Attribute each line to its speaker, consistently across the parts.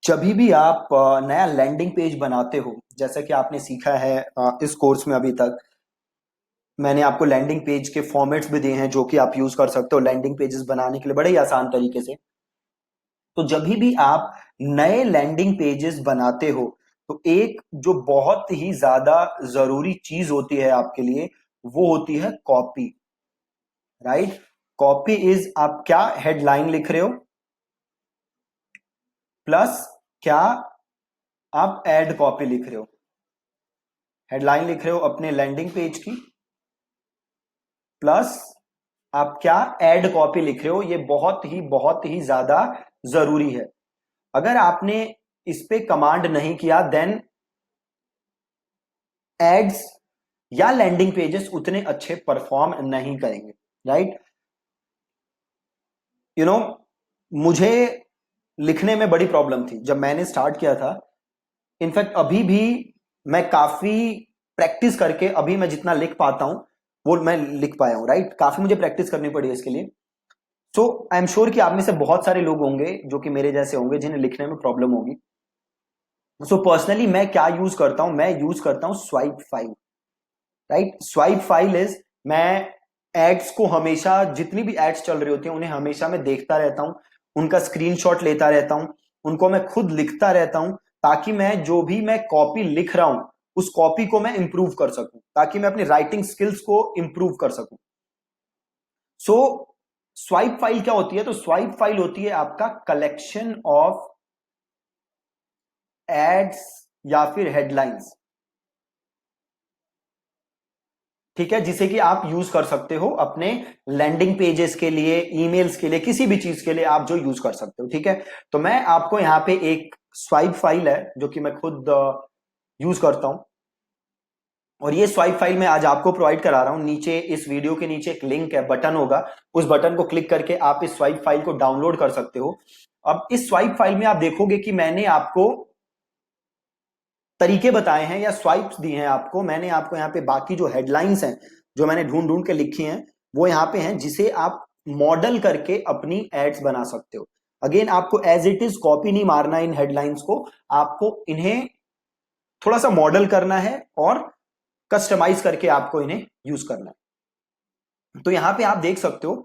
Speaker 1: जब भी आप नया लैंडिंग पेज बनाते हो, जैसा कि आपने सीखा है इस कोर्स में अभी तक, मैंने आपको लैंडिंग पेज के फॉर्मेट्स भी दिए हैं जो कि आप यूज कर सकते हो लैंडिंग पेजेस बनाने के लिए बड़े ही आसान तरीके से। तो जब भी आप नए लैंडिंग पेजेस बनाते हो, तो एक जो बहुत ही ज्यादा जरूरी चीज होती है आपके लिए, वो होती है कॉपी। राइट। कॉपी इज, आप क्या हेडलाइन लिख रहे हो, प्लस क्या आप एड कॉपी लिख रहे हो। हेडलाइन लिख रहे हो अपने लैंडिंग पेज की, प्लस आप क्या एड कॉपी लिख रहे हो। ये बहुत ही ज्यादा जरूरी है। अगर आपने इस पे कमांड नहीं किया, देन एड्स या लैंडिंग पेजेस उतने अच्छे परफॉर्म नहीं करेंगे। राइट। यू नो, मुझे लिखने में बड़ी प्रॉब्लम थी जब मैंने स्टार्ट किया था। इनफैक्ट अभी भी मैं काफी प्रैक्टिस करके अभी मैं जितना लिख पाता हूं वो मैं लिख पाया हूं। राइट। काफी मुझे प्रैक्टिस करनी पड़ी है इसके लिए। सो आई एम श्योर कि आप में से बहुत सारे लोग होंगे जो कि मेरे जैसे होंगे जिन्हें लिखने में प्रॉब्लम होगी। सो पर्सनली मैं क्या यूज करता हूं, मैं यूज करता हूं swipe file. Right. Swipe file is, मैं एड्स को हमेशा, जितनी भी एड्स चल रही होती हैं उन्हें हमेशा मैं देखता रहता हूं, उनका स्क्रीनशॉट लेता रहता हूं, उनको मैं खुद लिखता रहता हूं, ताकि मैं जो भी मैं कॉपी लिख रहा हूं उस कॉपी को मैं इंप्रूव कर सकूं, ताकि मैं अपनी राइटिंग स्किल्स को इंप्रूव कर सकूं। सो स्वाइप फाइल क्या होती है? तो स्वाइप फाइल होती है आपका कलेक्शन ऑफ एड्स या फिर हेडलाइंस। ठीक है, जिसे कि आप यूज कर सकते हो अपने लैंडिंग पेजेस के लिए, ईमेल्स के लिए, किसी भी चीज के लिए आप जो यूज कर सकते हो। ठीक है। तो मैं आपको यहां पे एक स्वाइप फाइल है जो कि मैं खुद यूज करता हूं, और ये स्वाइप फाइल मैं आज आपको प्रोवाइड करा रहा हूं। नीचे इस वीडियो के नीचे एक लिंक है, बटन होगा, उस बटन को क्लिक करके आप इस स्वाइप फाइल को डाउनलोड कर सकते हो। अब इस स्वाइप फाइल में आप देखोगे कि मैंने आपको तरीके बताए हैं या स्वाइप्स दिए हैं आपको। मैंने आपको यहाँ पे बाकी जो हेडलाइंस हैं जो मैंने ढूंढ ढूंढ के लिखी हैं वो यहाँ पे हैं, जिसे आप मॉडल करके अपनी एड्स बना सकते हो। अगेन, आपको एज इट इज कॉपी नहीं मारना है इन हेडलाइंस को, आपको इन्हें थोड़ा सा मॉडल करना है और कस्टमाइज करके आपको इन्हें यूज करना है। तो यहां पे आप देख सकते हो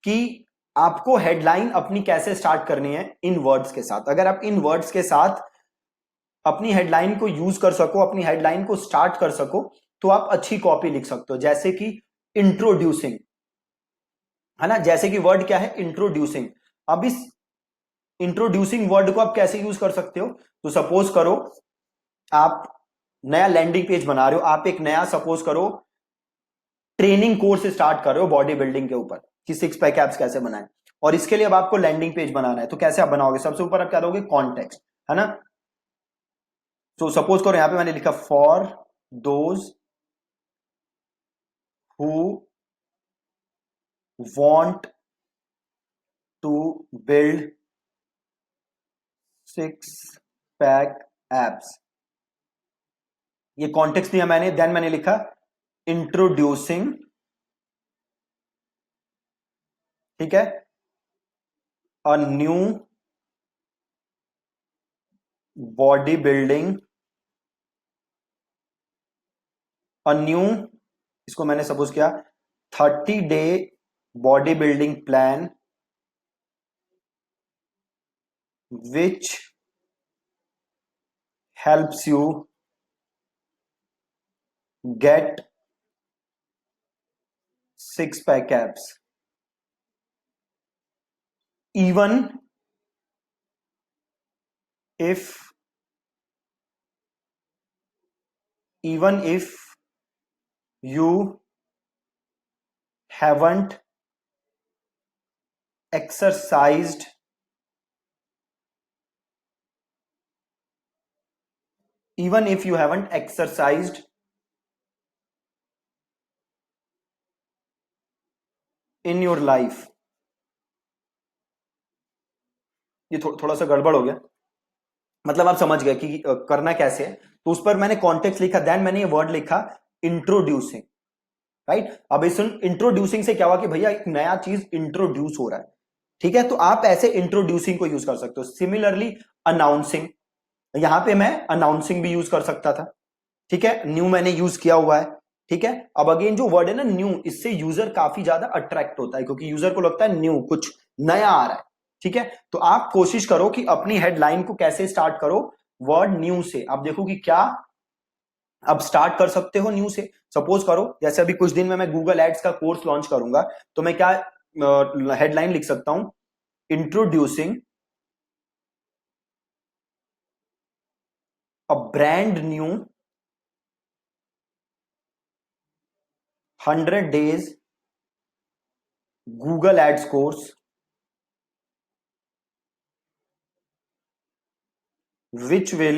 Speaker 1: कि आपको हेडलाइन अपनी कैसे स्टार्ट करनी है, इन वर्ड्स के साथ। अगर आप इन वर्ड्स के साथ अपनी हेडलाइन को यूज कर सको, अपनी हेडलाइन को स्टार्ट कर सको, तो आप अच्छी कॉपी लिख सकते हो। जैसे कि इंट्रोड्यूसिंग, है ना, जैसे कि वर्ड क्या है, इंट्रोड्यूसिंग। अब इस इंट्रोड्यूसिंग वर्ड को आप कैसे यूज कर सकते हो? तो सपोज करो आप नया लैंडिंग पेज बना रहे हो, आप एक नया सपोज करो ट्रेनिंग कोर्स स्टार्ट कर रहे हो बॉडी बिल्डिंग के ऊपर कि सिक्स पैक एब्स कैसे बनाएं, और इसके लिए अब आपको लैंडिंग पेज बनाना है। तो कैसे आप बनाओगे? सबसे ऊपर आप क्या दोगे? कॉन्टेक्स्ट, है ना। तो सपोज करो यहां पे मैंने लिखा for those who want to build six pack abs. ये कॉन्टेक्स्ट दिया मैंने, देन मैंने लिखा इंट्रोड्यूसिंग, ठीक है, a new body building, a new, इसको मैंने सपोज किया 30 day body building plan which helps you get six pack abs even if even if you haven't exercised even if you haven't exercised in your life। ये थोड़ा सा गड़बड़ हो गया, मतलब आप समझ गए कि करना कैसे है। तो उस पर मैंने कॉन्टेक्स्ट लिखा, देन मैंने ये वर्ड लिखा इंट्रोड्यूसिंग। राइट। अब इस इंट्रोड्यूसिंग से क्या हुआ कि भैया एक नया चीज इंट्रोड्यूस हो रहा है। ठीक है, तो आप ऐसे इंट्रोड्यूसिंग को यूज कर सकते हो। सिमिलरली अनाउंसिंग, यहां पे मैं अनाउंसिंग भी यूज कर सकता था। ठीक है, न्यू मैंने यूज किया हुआ है। ठीक है, अब अगेन जो वर्ड है ना न्यू, इससे यूजर काफी ज्यादा अट्रैक्ट होता है, क्योंकि यूजर को लगता है न्यू, कुछ नया आ रहा है। ठीक है, तो आप कोशिश करो कि अपनी हेडलाइन को कैसे स्टार्ट करो, वर्ड न्यू से। आप देखो कि क्या अब स्टार्ट कर सकते हो न्यू से। सपोज करो जैसे अभी कुछ दिन में मैं गूगल एड्स का कोर्स लॉन्च करूंगा, तो मैं क्या हेडलाइन लिख सकता हूं, introducing a brand new 100 days Google ads course which will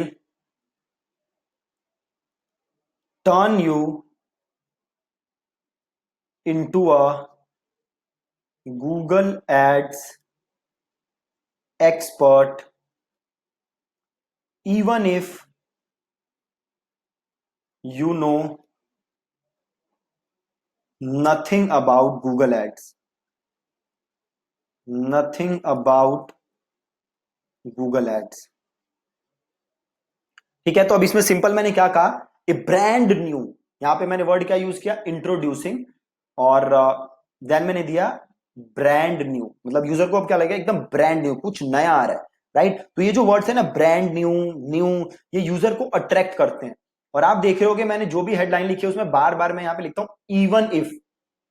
Speaker 1: turn you into a Google Ads expert even if you know nothing about Google Ads. Nothing about Google Ads. ठीक है, तो अब इसमें सिंपल मैंने क्या कहा, ए ब्रांड न्यू, यहां पे मैंने वर्ड क्या यूज किया, इंट्रोड्यूसिंग, और देन मैंने दिया ब्रांड न्यू, मतलब यूजर को अब क्या लगेगा, एकदम ब्रांड न्यू, कुछ नया आ रहा है। राइट, तो ये जो वर्ड्स है ना, ब्रांड न्यू, न्यू, ये यूजर को अट्रैक्ट करते हैं। और आप देख रहे होगे मैंने जो भी हेडलाइन लिखी है उसमें बार बार मैं यहां पे लिखता हूं इवन इफ,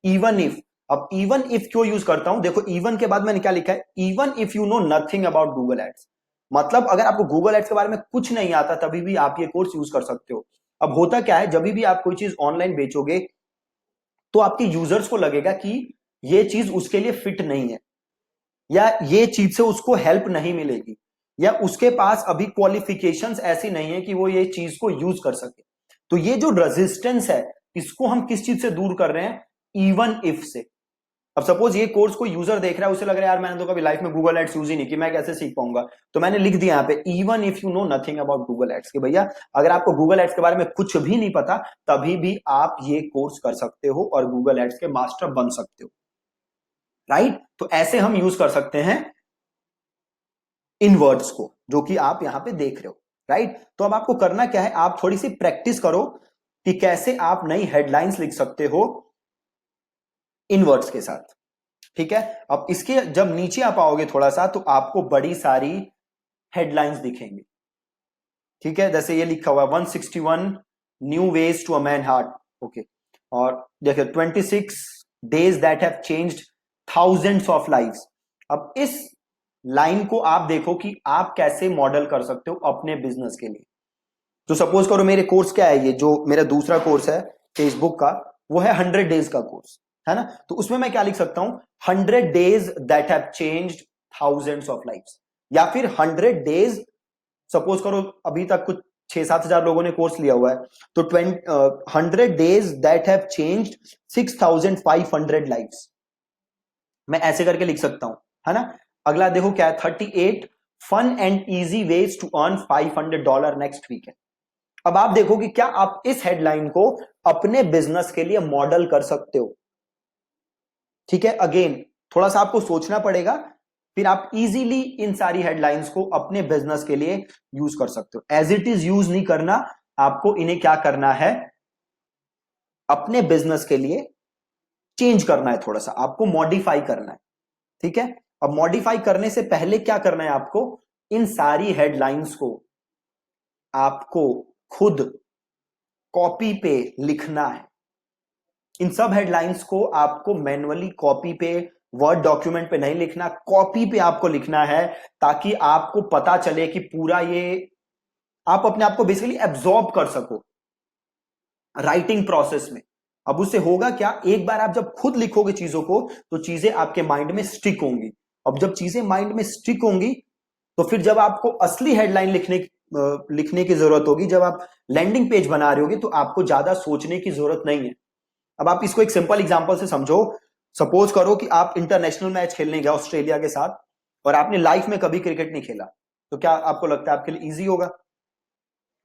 Speaker 1: इवन इफ। अब इवन इफ क्यों यूज करता हूं, देखो इवन के बाद मैंने क्या लिखा है, even if you know nothing about Google ads. मतलब अगर आपको गूगल एड्स के बारे में कुछ नहीं आता तभी भी आप ये कोर्स यूज कर सकते हो। अब होता क्या है, जब भी आप कोई चीज ऑनलाइन बेचोगे तो आपके यूजर्स को लगेगा कि ये चीज उसके लिए फिट नहीं है, या ये चीज से उसको हेल्प नहीं मिलेगी, या उसके पास अभी क्वालिफिकेशंस ऐसी नहीं है कि वो ये चीज को यूज कर सके। तो ये जो रेजिस्टेंस है, इसको हम किस चीज से दूर कर रहे हैं, इवन इफ से। अब सपोज ये कोर्स कोई यूजर देख रहा है, उसे लग रहा है यार मैंने तो कभी लाइफ में गूगल एड्स यूज ही नहीं की, मैं कैसे सीख पाऊंगा, तो मैंने लिख दिया यहाँ पे even if you know nothing about Google ads, कि भैया अगर आपको गूगल एड्स के बारे में कुछ भी नहीं पता तभी भी आप ये कोर्स कर सकते हो और गूगल एड्स के मास्टर बन सकते हो। राइट, तो ऐसे हम यूज कर सकते हैं इन वर्ड्स को, जो कि आप यहां पे देख रहे हो। राइट, तो अब आपको करना क्या है, आप थोड़ी सी प्रैक्टिस करो कि कैसे आप नई हेडलाइंस लिख सकते हो इन वर्ड्स के साथ। ठीक है, अब इसके जब नीचे आप आओगे थोड़ा सा, तो आपको बड़ी सारी हेडलाइंस दिखेंगी। ठीक है, जैसे ये लिखा हुआ है 161 new ways to a man heart. Okay, और देखिए 26 days that have changed thousands of lives. अब इस लाइन को आप देखो कि आप कैसे मॉडल कर सकते हो अपने बिजनेस के लिए। तो सपोज करो मेरे कोर्स क्या है, ये जो मेरा दूसरा कोर्स है फेसबुक का, वो है 100 डेज का कोर्स, है ना। तो उसमें मैं क्या लिख सकता हूं, 100 days that have changed thousands of lives, या फिर 100 डेज, सपोज करो अभी तक कुछ 6-7 हजार लोगों ने कोर्स लिया हुआ है, तो 100 days that have changed 6500 lives, मैं ऐसे करके लिख सकता हूं, है ना। अगला देखो क्या है, 38 fun and easy ways to earn $500 next week है। अब आप देखो कि क्या आप इस हेडलाइन को अपने बिजनेस के लिए मॉडल कर सकते हो। ठीक है, अगेन थोड़ा सा आपको सोचना पड़ेगा, फिर आप इजीली इन सारी हेडलाइंस को अपने बिजनेस के लिए यूज कर सकते हो। एज इट इज यूज नहीं करना, आपको इन्हें क्या करना है, अपने बिजनेस के लिए चेंज करना है, थोड़ा सा आपको मॉडिफाई करना है। ठीक है, अब मॉडिफाई करने से पहले क्या करना है आपको, इन सारी हेडलाइंस को आपको खुद कॉपी पे लिखना है। इन सब हेडलाइंस को आपको मैन्युअली कॉपी पे, वर्ड डॉक्यूमेंट पे नहीं लिखना, कॉपी पे आपको लिखना है, ताकि आपको पता चले कि पूरा ये आप अपने आप को बेसिकली एब्जॉर्ब कर सको राइटिंग प्रोसेस में। अब उससे होगा क्या, एक बार आप जब खुद लिखोगे चीजों को तो चीजें आपके माइंड में स्टिक होंगी। अब जब चीजें माइंड में स्टिक होंगी तो फिर जब आपको असली हेडलाइन लिखने की जरूरत होगी, जब आप लैंडिंग पेज बना रहे होगे, तो आपको ज्यादा सोचने की जरूरत नहीं है। अब आप इसको एक सिंपल एग्जांपल से समझो। सपोज करो कि आप इंटरनेशनल मैच खेलने गए ऑस्ट्रेलिया के साथ और आपने लाइफ में कभी क्रिकेट नहीं खेला, तो क्या आपको लगता है आपके लिए इजी होगा?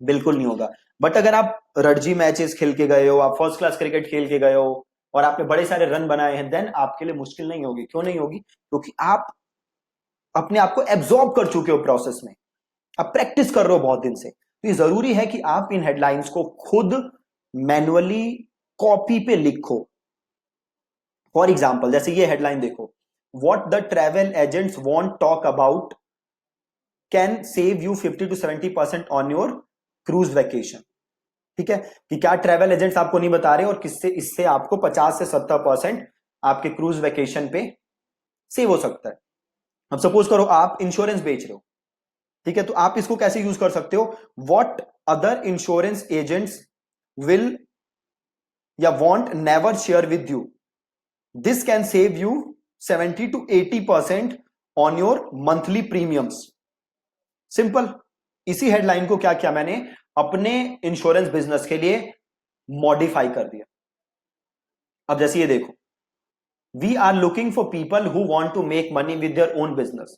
Speaker 1: बिल्कुल नहीं होगा। बट अगर आप रणजी मैचेस खेल के गए हो, आप फर्स्ट क्लास क्रिकेट खेल के गए हो और आपने बड़े सारे रन बनाए हैं, देन आपके लिए मुश्किल नहीं होगी। क्यों नहीं होगी? क्योंकि आप अपने आप को एब्जॉर्ब कर चुके हो प्रोसेस में, आप प्रैक्टिस कर रहे हो बहुत दिन से, तो ये जरूरी है कि आप इन हेडलाइंस को खुद मैनुअली कॉपी पे लिखो। फॉर एग्जाम्पल जैसे ये हेडलाइन देखो, what the travel agents want talk about can save you 50 to 70% on your cruise vacation. ठीक है, कि क्या ट्रेवल एजेंट्स आपको नहीं बता रहे और किससे इससे आपको 50 से 70% आपके क्रूज वैकेशन पे सेव हो सकता है। अब सपोज करो आप इंश्योरेंस बेच रहे हो, ठीक है, तो आप इसको कैसे यूज कर सकते हो, what other insurance agents will या won't never share with you, this can save you 70 to 80% on your monthly premiums. Simple, इसी हेडलाइन को क्या किया मैंने, अपने इंश्योरेंस बिजनेस के लिए मॉडिफाई कर दिया। अब जैसे ये देखो, we are looking for people who want to make money with their own business,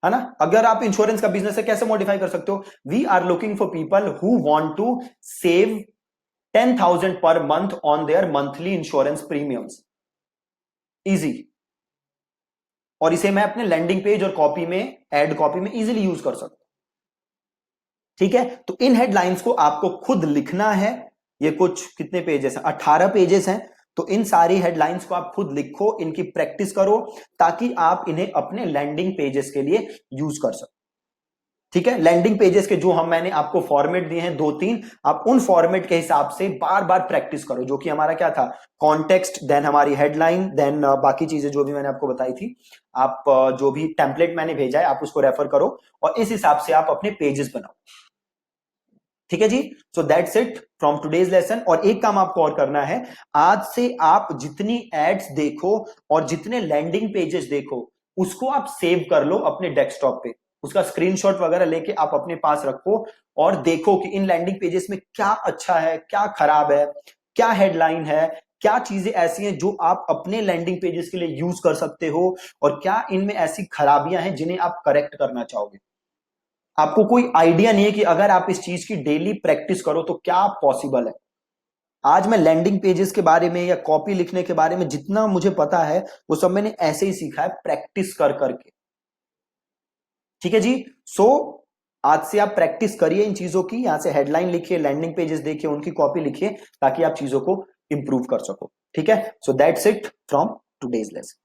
Speaker 1: है ना। अगर आप इंश्योरेंस का बिजनेस है कैसे मॉडिफाई कर सकते हो, we are looking for people who want to save 10,000 per month on their monthly insurance premiums. Easy, और इसे मैं अपने लैंडिंग पेज और कॉपी में, एड कॉपी में इजीली यूज कर सकता हूं। ठीक है, तो इन हेडलाइंस को आपको खुद लिखना है। ये कुछ कितने पेजेस हैं, 18 पेजेस हैं। तो इन सारी हेडलाइंस को आप खुद लिखो, इनकी प्रैक्टिस करो, ताकि आप इन्हें अपने लैंडिंग पेजेस के लिए यूज कर सको। ठीक है, लैंडिंग पेजेस के जो मैंने आपको फॉर्मेट दिए हैं 2-3, आप उन फॉर्मेट के हिसाब से बार बार प्रैक्टिस करो, जो कि हमारा क्या था, कॉन्टेक्स्ट, देन हमारी हेडलाइन, देन बाकी चीजें जो भी मैंने आपको बताई थी। आप जो भी टेम्पलेट मैंने भेजा है आप उसको रेफर करो और इस हिसाब से आप अपने पेजेस बनाओ। ठीक है जी, so that's it from today's lesson. और एक काम आपको और करना है, आज से आप जितनी एड्स देखो और जितने लैंडिंग पेजेस देखो उसको आप सेव कर लो अपने डेस्कटॉप पे, उसका स्क्रीनशॉट वगैरह लेके आप अपने पास रखो और देखो कि इन लैंडिंग पेजेस में क्या अच्छा है, क्या खराब है, क्या हेडलाइन है, क्या चीजें ऐसी हैं जो आप अपने लैंडिंग पेजेस के लिए यूज कर सकते हो, और क्या इनमें ऐसी खराबियां हैं जिन्हें आप करेक्ट करना चाहोगे। आपको कोई आइडिया नहीं है कि अगर आप इस चीज की डेली प्रैक्टिस करो तो क्या पॉसिबल है। आज मैं लैंडिंग पेजेस के बारे में या कॉपी लिखने के बारे में जितना मुझे पता है वो सब मैंने ऐसे ही सीखा है, प्रैक्टिस कर करके। ठीक है जी, सो आज से आप प्रैक्टिस करिए इन चीजों की, यहां से हेडलाइन लिखिए, लैंडिंग पेजेस देखिए, उनकी कॉपी लिखिए, ताकि आप चीजों को इंप्रूव कर सको। ठीक है, सो that's it from today's lesson.